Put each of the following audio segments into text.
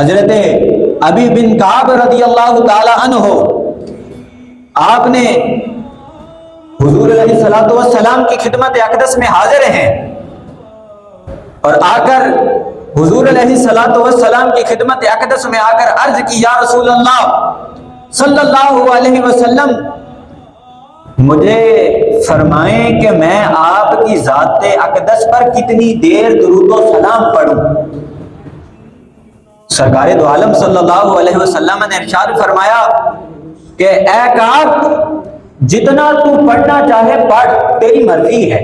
حضرت ابی بن کعب رضی اللہ تعالی عنہ آپ نے حضور علیہ الصلوۃ والسلام کی خدمت اقدس میں حاضر ہیں اور آ کر حضور علیہ الصلوۃ والسلام کی خدمت اقدس میں آ کر عرض کی، یا رسول اللہ صلی اللہ علیہ وسلم، مجھے فرمائیں کہ میں آپ کی ذات اقدس پر کتنی دیر درود و سلام پڑھوں؟ سرکار دو عالم صلی اللہ علیہ وسلم نے ارشاد فرمایا کہ اے کعب، جتنا تو پڑھنا چاہے پڑھ، تیری مرضی ہے۔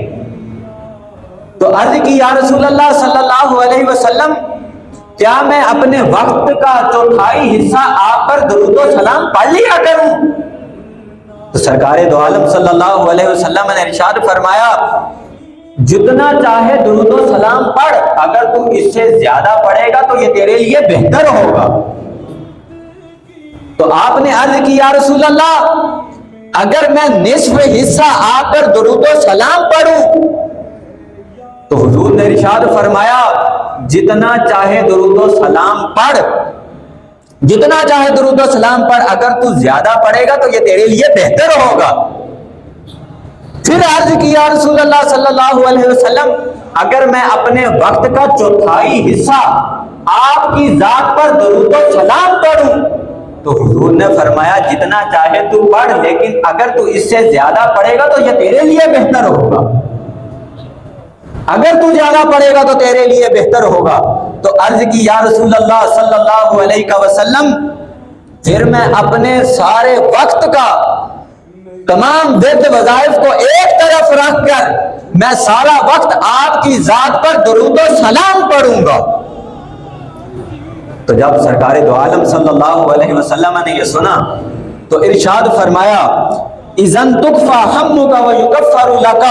تو عرض کی، یا رسول اللہ صلی اللہ علیہ وسلم، کیا میں اپنے وقت کا چوتھائی حصہ آپ پر درود و سلام پڑھ لیا کروں؟ تو سرکار دو عالم صلی اللہ علیہ وسلم نے ارشاد فرمایا، جتنا چاہے درود و سلام پڑھ، اگر تو اس سے زیادہ پڑھے گا تو یہ تیرے لیے بہتر ہوگا۔ تو آپ نے عرض کی، یا رسول اللہ، اگر میں نصف حصہ آپ پر درود و سلام پڑھوں؟ تو حضور نے ارشاد فرمایا، جتنا چاہے درود و سلام پڑھ، جتنا چاہے درود و سلام پڑھ، اگر تو زیادہ پڑھے گا تو یہ تیرے لیے بہتر ہوگا۔ پھر عرض کی، یا رسول اللہ صلی اللہ علیہ وسلم، اگر میں اپنے وقت کا چوتھائی حصہ آپ کی ذات پر درود و سلام پڑھوں؟ تو حضور نے فرمایا، جتنا چاہے تو پڑھ، لیکن اگر تو اس سے زیادہ پڑھے گا تو یہ تیرے لیے بہتر ہوگا۔ اگر تو زیادہ پڑھے گا تو تیرے لیے بہتر ہوگا۔ تو عرض کی، یا رسول اللہ صلی اللہ علیہ وسلم، پھر میں اپنے سارے وقت کا تمام ورد وظائف کو ایک طرف رکھ کر میں سارا وقت آپ کی ذات پر درود و سلام پڑھوں گا۔ تو جب سرکار دو عالم صلی اللہ علیہ وسلم نے یہ سنا تو ارشاد فرمایا، اذن تکفی ہمک ویکفر لک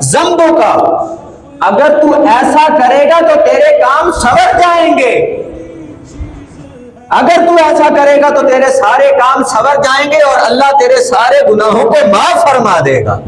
ذنبک، اگر تو ایسا کرے گا تو تیرے کام سنور جائیں گے، اگر تو ایسا کرے گا تو تیرے سارے کام سنور جائیں گے اور اللہ تیرے سارے گناہوں کو معاف فرما دے گا۔